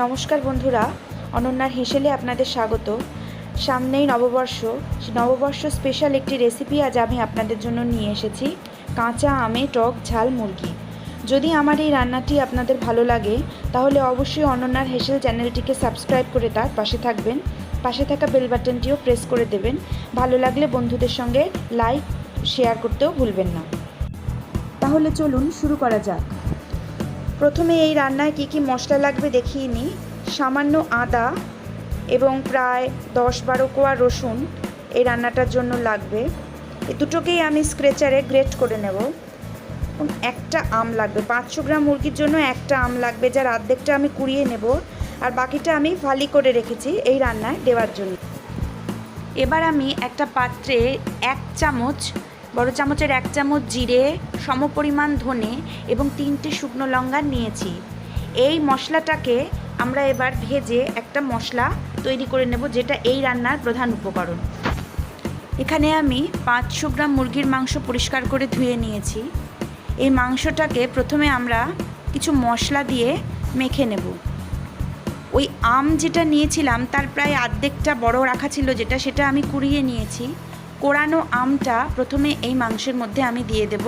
নমস্কার বন্ধুরা, অনন্যার হেসেলে আপনাদের স্বাগত। সামনেই নববর্ষ স্পেশাল একটি রেসিপি আজ আমি আপনাদের জন্য নিয়ে এসেছি, কাঁচা আমে টক ঝাল মুরগি। যদি আমার এই রান্নাটি আপনাদের ভালো লাগে তাহলে অবশ্যই অনন্যার হেসেল চ্যানেলটিকে সাবস্ক্রাইব করে তার পাশে থাকবেন, পাশে থাকা বেল বাটনটিও প্রেস করে দেবেন। ভালো লাগলে বন্ধুদের সঙ্গে লাইক শেয়ার করতেও ভুলবেন না। তাহলে চলুন শুরু করা যাক। প্রথমে এই রান্নায় কী মশলা লাগবে দেখিয়ে নিই। সামান্য আদা এবং প্রায় 10-12 কোয়া রসুন এই রান্নাটার জন্য লাগবে। এই দুটোকেই আমি স্ক্রেচারে গ্রেট করে নেব। এবং একটা আম লাগবে, 500 গ্রাম মুরগির জন্য একটা আম লাগবে, যার অর্ধেকটা আমি কুড়িয়ে নেব আর বাকিটা আমি ফালি করে রেখেছি এই রান্নায় দেওয়ার জন্য। এবার আমি একটা পাত্রে বড় চামচের 1 চামচ জিরে, সমপরিমাণ ধনে এবং 3টে শুকনো লঙ্কা নিয়েছি। এই মশলাটাকে আমরা এবার ভেজে একটা মশলা তৈরি করে নেব, যেটা এই রান্নার প্রধান উপকরণ। এখানে আমি 500 গ্রাম মুরগির মাংস পরিষ্কার করে ধুয়ে নিয়েছি। এই মাংসটাকে প্রথমে আমরা কিছু মশলা দিয়ে মেখে নেব। ওই আম যেটা নিয়েছিলাম তার প্রায় অর্ধেকটা বড় রাখা ছিল, সেটা আমি কুড়িয়ে নিয়েছি। কোরানো আমটা প্রথমে এই মাংসের মধ্যে আমি দিয়ে দেব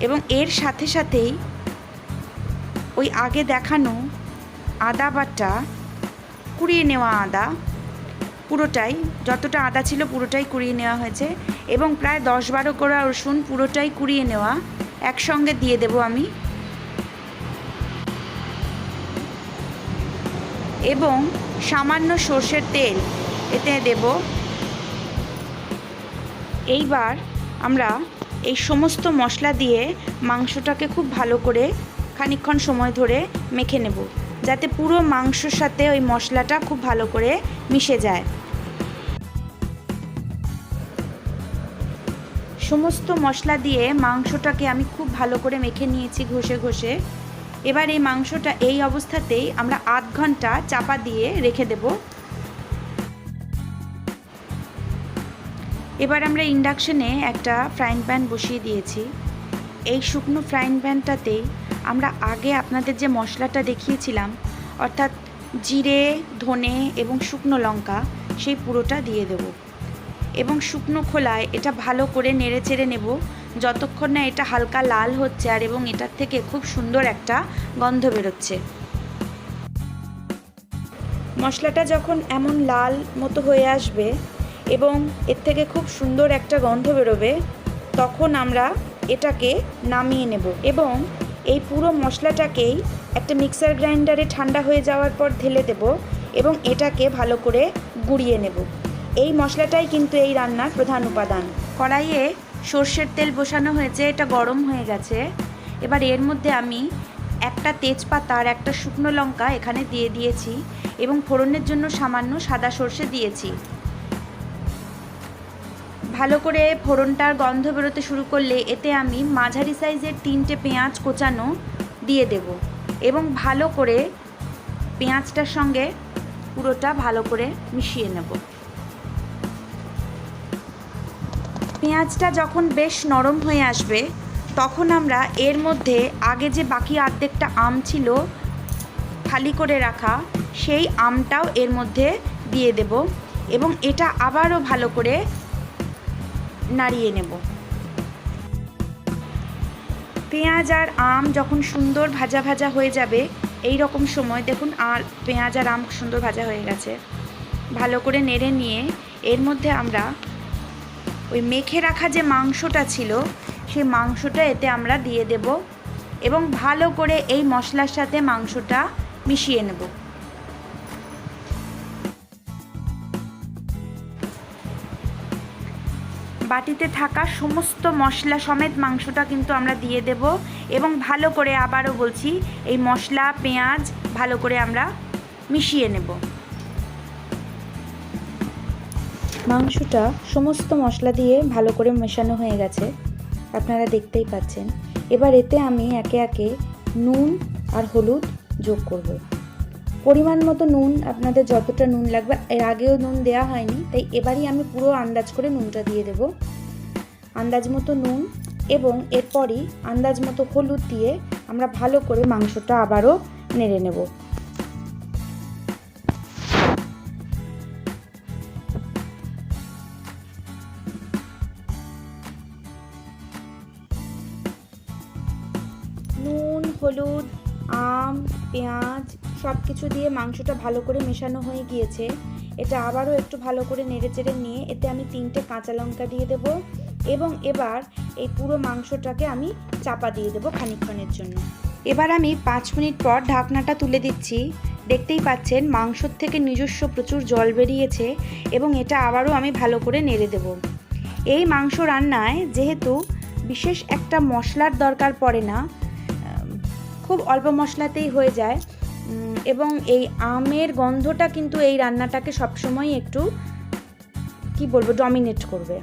এবং এর সাথে সাথেই ওই আগে দেখানো আদা বাটা, কুড়িয়ে নেওয়া আদা পুরোটাই, যতটা আদা ছিল পুরোটাই কুড়িয়ে নেওয়া হয়েছে, এবং প্রায় 10-12 কোয়া রসুন পুরোটাই কুড়িয়ে নেওয়া একসঙ্গে দিয়ে দেব আমি। এবং সামান্য সর্ষের তেল এতে দেব। এইবার আমরা এই সমস্ত মশলা দিয়ে মাংসটাকে খুব ভালো করে খানিকক্ষণ সময় ধরে মেখে নেব, যাতে পুরো মাংসর সাথে ওই মশলাটা খুব ভালো করে মিশে যায়। সমস্ত মশলা দিয়ে মাংসটাকে আমি খুব ভালো করে মেখে নিয়েছি ঘষে ঘষে। এবার এই মাংসটা এই অবস্থাতেই আমরা আধ ঘন্টা চাপা দিয়ে রেখে দেব। এবার আমরা ইন্ডাকশনে একটা ফ্রাইং প্যান বসিয়ে দিয়েছি। এই শুকনো ফ্রাইং প্যানটাতেই আমরা আগে আপনাদের যে মশলাটা দেখিয়েছিলাম, অর্থাৎ জিরে, ধনে এবং শুকনো লঙ্কা, সেই পুরোটা দিয়ে দেব এবং শুকনো খোলায় এটা ভালো করে নেড়ে চেড়ে নেব যতক্ষণ না এটা হালকা লাল হচ্ছে আর এবং এটার থেকে খুব সুন্দর একটা গন্ধ বেরোচ্ছে। মশলাটা যখন এমন লাল মতো হয়ে আসবে এবং এর থেকে খুব সুন্দর একটা গন্ধ বেরোবে, তখন আমরা এটাকে নামিয়ে নেব এবং এই পুরো মশলাটাকেই একটা মিক্সার গ্রাইন্ডারে ঠান্ডা হয়ে যাওয়ার পর ঢেলে দেব এবং এটাকে ভালো করে গুঁড়িয়ে নেব। এই মশলাটাই কিন্তু এই রান্নার প্রধান উপাদান। কড়াইয়ে সর্ষের তেল বসানো হয়েছে, এটা গরম হয়ে গেছে। এবার এর মধ্যে আমি একটা তেজপাতা আর একটা শুকনো লঙ্কা এখানে দিয়ে দিয়েছি এবং ফোড়নের জন্য সামান্য সাদা সর্ষে দিয়েছি। ভালো করে ফোড়নটার গন্ধ বেরোতে শুরু করলে এতে আমি মাঝারি সাইজের 3টে পেঁয়াজ কোচানো দিয়ে দেব এবং ভালো করে পেঁয়াজটার সঙ্গে পুরোটা ভালো করে মিশিয়ে নেব। পেঁয়াজটা যখন বেশ নরম হয়ে আসবে তখন আমরা এর মধ্যে আগে যে বাকি অর্ধেকটা আম ছিল খালি করে রাখা, সেই আমটাও এর মধ্যে দিয়ে দেব এবং এটা আবারও ভালো করে নাড়িয়ে নেব। পেঁয়াজ আর আম যখন সুন্দর ভাজা ভাজা হয়ে যাবে, এই রকম সময় দেখুন আর পেঁয়াজ আর আম সুন্দর ভাজা হয়ে গেছে। ভালো করে নেড়ে নিয়ে এর মধ্যে আমরা ওই মেখে রাখা যে মাংসটা ছিল সেই মাংসটা এতে আমরা দিয়ে দেব এবং ভালো করে এই মশলার সাথে মাংসটা মিশিয়ে নেব। বাটিতে থাকা সমস্ত মশলা সমেত মাংসটা কিন্তু আমরা দিয়ে দেব এবং ভালো করে, আবারও বলছি, এই মশলা পেঁয়াজ ভালো করে আমরা মিশিয়ে নেব। মাংসটা সমস্ত মশলা দিয়ে ভালো করে মেশানো হয়ে গেছে, আপনারা দেখতেই পাচ্ছেন। এবার এতে আমি একে একে নুন আর হলুদ যোগ করব। পরিমাণ মতো নুন, আপনাদের যতটা নুন লাগবে, এর আগেও নুন দেওয়া হয়নি তাই এবারই আমি পুরো আন্দাজ করে নুনটা দিয়ে দেব। আন্দাজ মতো নুন এবং এরপরই আন্দাজ মতো হলুদ দিয়ে আমরা ভালো করে মাংসটা আবারও নেড়ে নেব। হলুদ, আম, পেঁয়াজ সব কিছু দিয়ে মাংসটা ভালো করে মেশানো হয়ে গিয়েছে। এটা আবারও একটু ভালো করে নেড়েচেড়ে নিয়ে এতে আমি 3টে কাঁচা লঙ্কা দিয়ে দেব এবং এবার এই পুরো মাংসটাকে আমি চাপা দিয়ে দেব খানিকক্ষণের জন্য। এবার আমি 5 মিনিট পর ঢাকনাটা তুলে দিচ্ছি। দেখতেই পাচ্ছেন মাংসর থেকে নিজস্ব প্রচুর জল বেরিয়েছে এবং এটা আবারও আমি ভালো করে নেড়ে দেব। এই মাংস রান্নায় যেহেতু বিশেষ একটা মশলার দরকার পড়ে না, খুব অল্প মশলাতেই হয়ে যায় এবং এই আমের গন্ধটা কিন্তু এই রান্নাটাকে সবসময় একটু ডমিনেট করবে।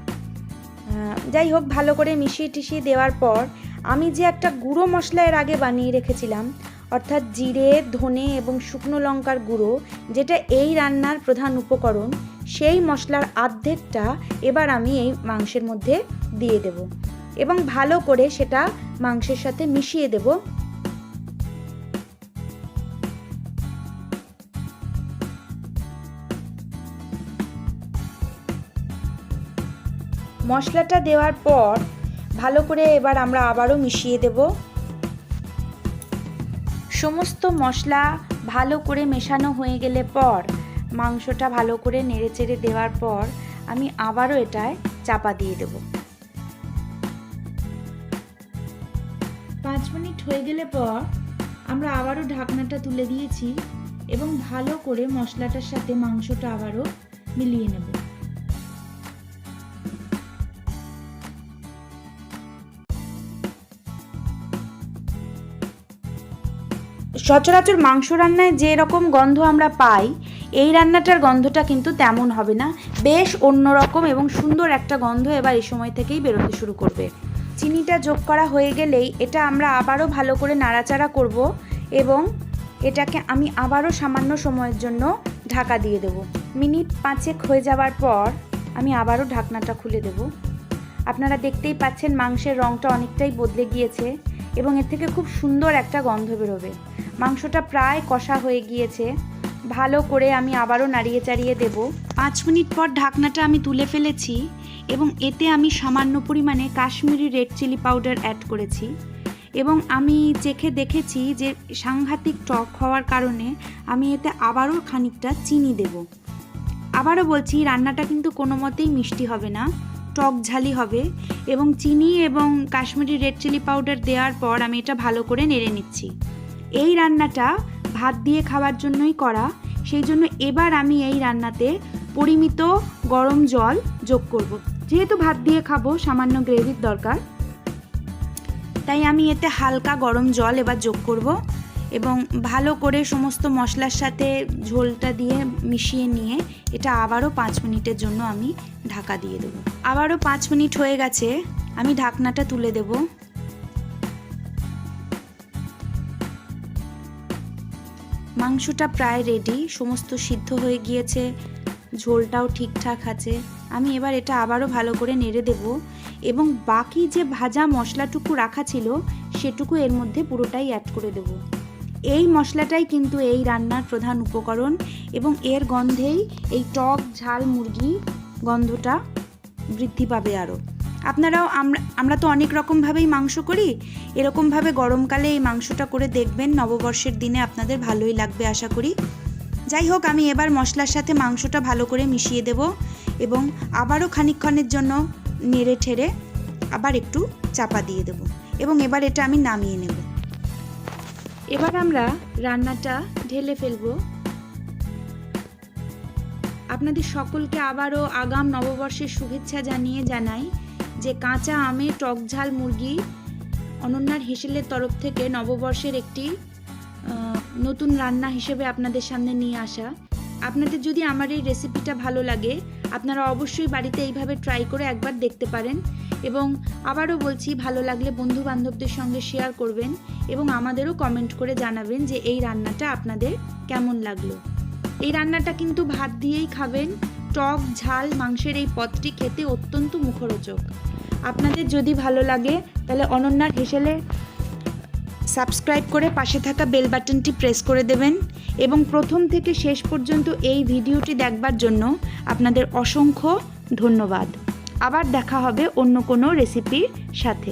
যাই হোক, ভালো করে মিশিয়ে টিশিয়ে দেওয়ার পর আমি যে একটা গুঁড়ো মশলা এর আগে বানিয়ে রেখেছিলাম, অর্থাৎ জিরে, ধনে এবং শুকনো লঙ্কার গুঁড়ো, যেটা এই রান্নার প্রধান উপকরণ, সেই মশলার অর্ধেকটা এবার আমি এই মাংসের মধ্যে দিয়ে দেব এবং ভালো করে সেটা মাংসের সাথে মিশিয়ে দেব। মশলাটা দেওয়ার পর ভালো করে এবার আমরা আবারও মিশিয়ে দেব। সমস্ত মশলা ভালো করে মেশানো হয়ে গেলে পর মাংসটা ভালো করে নেড়েচেড়ে দেওয়ার পর আমি আবারও এটায় চাপা দিয়ে দেব। 5 মিনিট হয়ে গেলে পর আমরা আবারও ঢাকনাটা তুলে দিয়েছি এবং ভালো করে মশলাটার সাথে মাংসটা আবারও মিলিয়ে নেব। সচরাচর মাংস রান্নায় যে রকম গন্ধ আমরা পাই, এই রান্নাটার গন্ধটা কিন্তু তেমন হবে না, বেশ অন্যরকম এবং সুন্দর একটা গন্ধ এবার এই সময় থেকেই বেরোতে শুরু করবে। চিনিটা যোগ করা হয়ে গেলেই এটা আমরা আবারও ভালো করে নাড়াচাড়া করব এবং এটাকে আমি আবারও সামান্য সময়ের জন্য ঢাকা দিয়ে দেব। মিনিট 5 হয়ে যাওয়ার পর আমি আবারও ঢাকনাটা খুলে দেব। আপনারা দেখতেই পাচ্ছেন মাংসের রঙটা অনেকটাই বদলে গিয়েছে এবং এর থেকে খুব সুন্দর একটা গন্ধ বেরোবে। মাংসটা প্রায় কষা হয়ে গিয়েছে, ভালো করে আমি আবারও নাড়িয়ে চাড়িয়ে দেব। 5 মিনিট পর ঢাকনাটা আমি তুলে ফেলেছি এবং এতে আমি সামান্য পরিমাণে Kashmiri red chilli powder add করেছি এবং আমি চেখে দেখেছি যে সাংঘাতিক টক হওয়ার কারণে আমি এতে আবারও খানিকটা চিনি দেব। আবারও বলছি, রান্নাটা কিন্তু কোনো মতেই মিষ্টি হবে না, টক ঝালি হবে এবং চিনি এবং কাশ্মীরি রেড চিলি পাউডার দেওয়ার পর আমি এটা ভালো করে নেড়ে নিচ্ছি। এই রান্নাটা ভাত দিয়ে খাওয়ার জন্যই করা, সেই জন্য এবার আমি এই রান্নাতে পরিমিত গরম জল যোগ করব। যেহেতু ভাত দিয়ে খাবো, সামান্য গ্রেভির দরকার, তাই আমি এতে হালকা গরম জল এবার যোগ করব এবং ভালো করে সমস্ত মশলার সাথে ঝোলটা দিয়ে মিশিয়ে নিয়ে এটা আবারও 5 মিনিটের জন্য আমি ঢাকা দিয়ে দেবো। আবারও 5 মিনিট হয়ে গেছে, আমি ঢাকনাটা তুলে দেব। মাংসটা প্রায় রেডি, সমস্ত সিদ্ধ হয়ে গিয়েছে, ঝোলটাও ঠিকঠাক আছে। আমি এবার এটা আবারও ভালো করে নেড়ে দেব এবং বাকি যে ভাজা মশলাটুকু রাখা ছিল সেটুকু এর মধ্যে পুরোটাই অ্যাড করে দেব। এই মশলাটাই কিন্তু এই রান্নার প্রধান উপকরণ এবং এর গন্ধেই এই টক ঝাল মুরগি গন্ধটা বৃদ্ধি পাবে আরও। আপনারাও আমরা তো অনেক রকমভাবেই মাংস করি, এরকমভাবে গরমকালে এই মাংসটা করে দেখবেন, নববর্ষের দিনে আপনাদের ভালোই লাগবে আশা করি। যাই হোক, আমি এবার মশলার সাথে মাংসটা ভালো করে মিশিয়ে দেব এবং আবারও খানিকক্ষণের জন্য নেড়ে ঠেড়ে আবার একটু চাপা দিয়ে দেব এবং এবার এটা আমি নামিয়ে নেব। এবার আমরা রান্নাটা ঢেলে ফেলবো। আপনাদের সকলকে আবারও আগাম নববর্ষের শুভেচ্ছা জানিয়ে জানাই যে কাঁচা আমে টক ঝাল মুরগি অনন্যার হেসেলের তরফ থেকে নববর্ষের একটি নতুন রান্না হিসেবে আপনাদের সামনে নিয়ে আসা। আপনাদের যদি আমার এই রেসিপিটা ভালো লাগে, আপনারা অবশ্যই বাড়িতে এইভাবে ট্রাই করে একবার দেখতে পারেন এবং আবারও বলছি, ভালো লাগলে বন্ধু বান্ধবদের সঙ্গে শেয়ার করবেন এবং আমাদেরও কমেন্ট করে জানাবেন যে এই রান্নাটা আপনাদের কেমন লাগলো। এই রান্নাটা কিন্তু ভাত দিয়েই খাবেন। টক ঝাল মাংসের এই পদটি খেতে অত্যন্ত মুখরোচক। আপনাদের যদি ভালো লাগে তাহলে অনন্যার হেসেলে সাবস্ক্রাইব করে পাশে থাকা বেল বাটনটি প্রেস করে দেবেন এবং প্রথম থেকে শেষ পর্যন্ত এই ভিডিওটি দেখবার জন্য আপনাদের অসংখ্য ধন্যবাদ। আবার দেখা হবে অন্য কোনো রেসিপির সাথে।